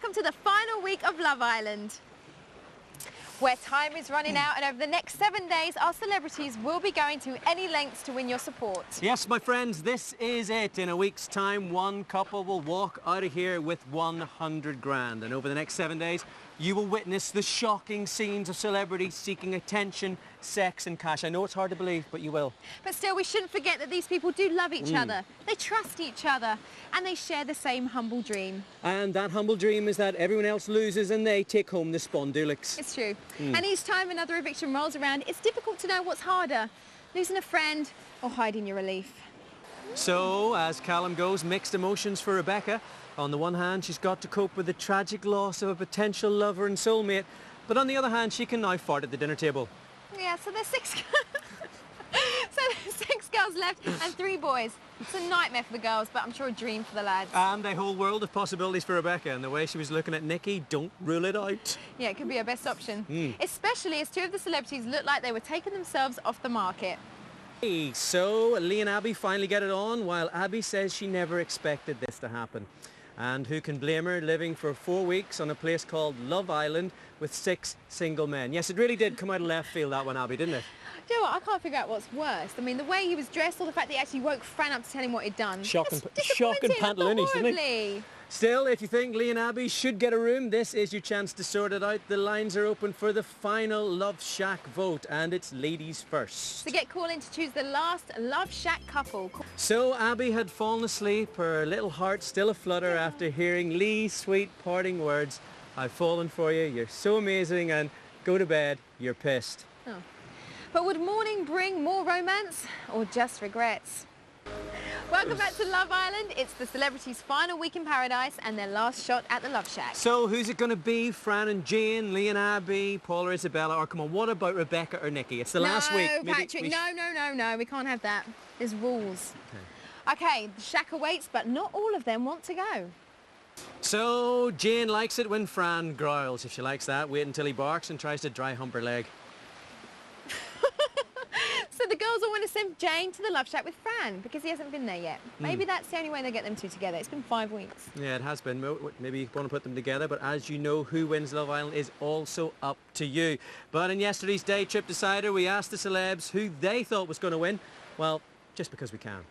welcome to the final week of Love Island, where time is running out, and over the next 7 days our celebrities will be going to any lengths to win your support. Yes, my friends, this is it. In a week's time, one couple will walk out of here with 100 grand, and over the next 7 days you will witness the shocking scenes of celebrities seeking attention, sex and cash. I know it's hard to believe, but you will. But still, we shouldn't forget that these people do love each other, they trust each other, and they share the same humble dream. And that humble dream is that everyone else loses and they take home the Spondulix. It's true. And each time another eviction rolls around, it's difficult to know what's harder, losing a friend or hiding your relief. So, as Callum goes, mixed emotions for Rebecca. On the one hand, she's got to cope with the tragic loss of a potential lover and soulmate, but on the other hand, she can now fart at the dinner table. Yeah, so there's six girls left and 3 boys. It's a nightmare for the girls, but I'm sure a dream for the lads. And a whole world of possibilities for Rebecca, and the way she was looking at Nikki, don't rule it out. Yeah, it could be her best option, especially as 2 of the celebrities looked like they were taking themselves off the market. Hey, so Lee and Abby finally get it on, while Abby says she never expected this to happen. And who can blame her, living for 4 weeks on a place called Love Island with 6 single men. Yes, it really did come out of left field, that one, Abby, didn't it? Do you know what? I can't figure out what's worse. I mean, the way he was dressed, or the fact that he actually woke Fran up to tell him what he'd done. Shocking Disappointing, pantaloonies, didn't he? it? Still, if you think Lee and Abby should get a room, this is your chance to sort it out. The lines are open for the final Love Shack vote, and it's ladies first. So get calling to choose the last Love Shack couple. So Abby had fallen asleep, her little heart still aflutter after hearing Lee's sweet parting words. I've fallen for you, you're so amazing, and go to bed, you're pissed. Oh. But would morning bring more romance or just regrets? Welcome back to Love Island. It's the celebrities' final week in paradise and their last shot at the Love Shack. So who's it going to be? Fran and Jane, Lee and Abby, Paul or Isabella? Or come on, what about Rebecca or Nikki? It's the last week. No, Patrick, no, we can't have that. There's rules. Okay, the shack awaits, but not all of them want to go. So Jane likes it when Fran growls. If she likes that, wait until he barks and tries to dry hump her leg. So the girls all want to send Jane to the Love Shack with Fran because he hasn't been there yet. Maybe that's the only way they get them 2 together. It's been 5 weeks. Yeah, it has been. Maybe you want to put them together, but as you know, who wins Love Island is also up to you. But in yesterday's Day Trip Decider, we asked the celebs who they thought was going to win. Well, just because we can.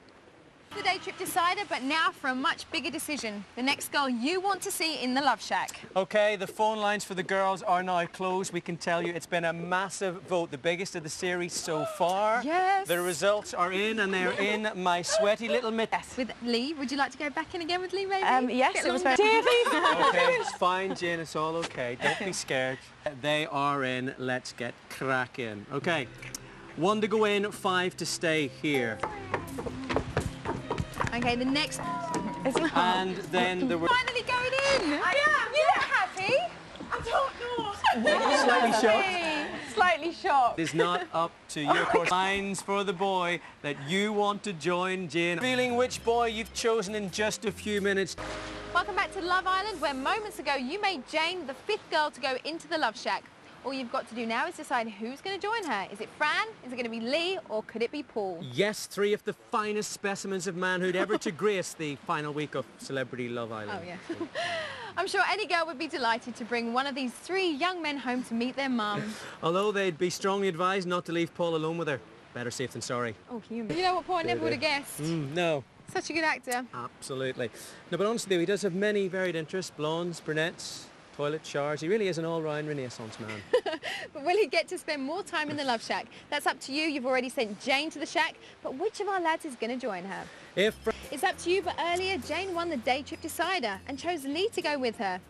The Day Trip Decider, but now for a much bigger decision. The next girl you want to see in the Love Shack. Okay, the phone lines for the girls are now closed. We can tell you it's been a massive vote, the biggest of the series so far. Yes. The results are in, and they're in my sweaty little mitt. Yes, with Lee. Would you like to go back in again with Lee, maybe? Yes, it was very... Okay, it's fine, Jane, it's all okay. Don't be scared. They are in. Let's get cracking. Okay, 1 to go in, 5 to stay here. Okay, the next... And then there were... Finally going in! I am! You look happy! I don't know. Slightly shocked. Slightly shocked. It's not up to you, of course. Lines for the boy that you want to join, Jane. Feeling which boy you've chosen in just a few minutes. Welcome back to Love Island, where moments ago you made Jane the 5th girl to go into the Love Shack. All you've got to do now is decide who's going to join her. Is it Fran? Is it going to be Lee? Or could it be Paul? Yes, 3 of the finest specimens of manhood ever to grace the final week of Celebrity Love Island. Oh, yeah. I'm sure any girl would be delighted to bring one of these 3 young men home to meet their mum. Although they'd be strongly advised not to leave Paul alone with her. Better safe than sorry. Oh, human. You know what, Paul? I never would have guessed. No. Such a good actor. Absolutely. No, but honestly, he does have many varied interests. Blondes, brunettes, toilet showers. He really is an all-round Renaissance man. But will he get to spend more time in the Love Shack? That's up to you. You've already sent Jane to the shack, but which of our lads is going to join her? It's up to you, but earlier Jane won the Day Trip Decider and chose Lee to go with her.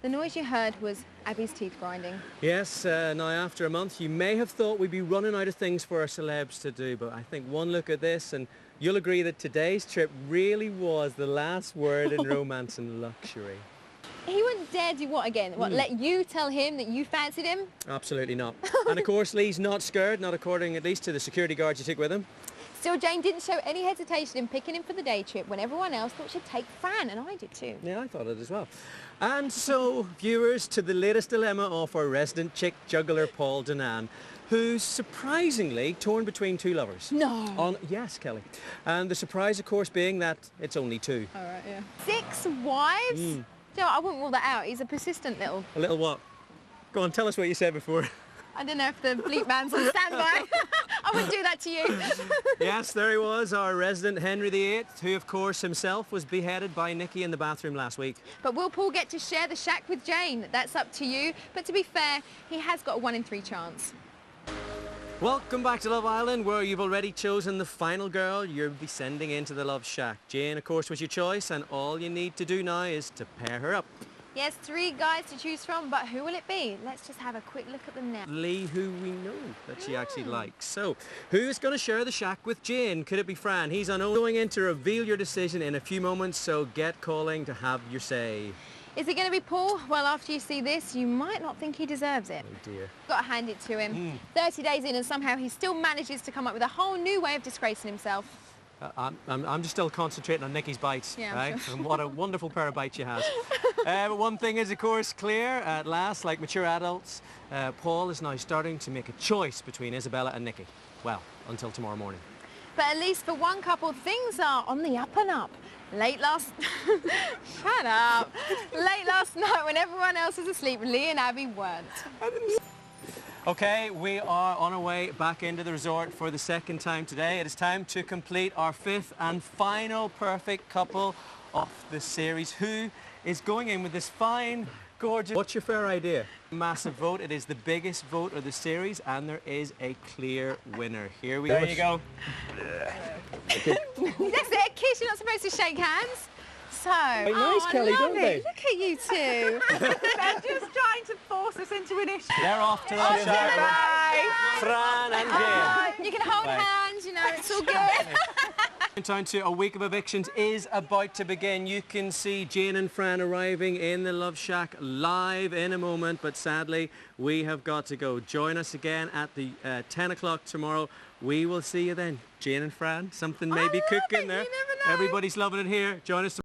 The noise you heard was Abby's teeth grinding. Yes, now after a month you may have thought we'd be running out of things for our celebs to do, but I think one look at this and you'll agree that today's trip really was the last word in romance and luxury. He wouldn't dare do what again? What, let you tell him that you fancied him? Absolutely not. And of course Lee's not scared, not according at least to the security guards you took with him. Still, Jane didn't show any hesitation in picking him for the day trip when everyone else thought she'd take Fran, and I did too. Yeah, I thought it as well. And so, viewers, to the latest dilemma of our resident chick juggler Paul Danan, who's surprisingly torn between 2 lovers. No. Yes, Kelly. And the surprise, of course, being that it's only 2. All right, yeah. 6 wives? You know, I wouldn't rule that out. He's a persistent little... A little what? Go on, tell us what you said before. I don't know if the bleep man's on standby. I wouldn't do that to you. Yes, there he was, our resident Henry VIII, who of course himself was beheaded by Nikki in the bathroom last week. But will Paul get to share the shack with Jane? That's up to you. But to be fair, he has got a 1 in 3 chance. Welcome back to Love Island, where you've already chosen the final girl you'll be sending into the Love Shack. Jane, of course, was your choice, and all you need to do now is to pair her up. Yes, 3 guys to choose from, but who will it be? Let's just have a quick look at them now. Lee, who we know that she actually likes. So, who is going to share the shack with Jane? Could it be Fran? He's going in to reveal your decision in a few moments, so get calling to have your say. Is it going to be Paul? Well, after you see this, you might not think he deserves it. Oh dear. Got to hand it to him. 30 days in and somehow he still manages to come up with a whole new way of disgracing himself. I'm just still concentrating on Nikki's bites, yeah, right? sure. And what a wonderful pair of bites she has. But one thing is, of course, clear at last, like mature adults, Paul is now starting to make a choice between Isabella and Nikki. Well, until tomorrow morning. But at least for one couple, things are on the up and up. Late last... Shut up. Late last night, when everyone else was asleep, Lee and Abby weren't. Okay, we are on our way back into the resort for the second time today. It is time to complete our 5th and final perfect couple of the series. Who is going in with this fine, gorgeous... What's your fair idea? Massive vote. It is the biggest vote of the series, and there is a clear winner. Here we go. There you go. That's it, kiss. You're not supposed to shake hands. So, nice, Kelly, don't they? Look at you two. They're just trying to force us into an issue. They're off to the shack. Bye. Fran and Jane. You can hold hands, you know, it's all good. Time to a week of evictions is about to begin. You can see Jane and Fran arriving in the Love Shack live in a moment, but sadly we have got to go. Join us again at the 10 o'clock tomorrow. We will see you then. Jane and Fran, something may be cooking there. You never know. Everybody's loving it here. Join us tomorrow.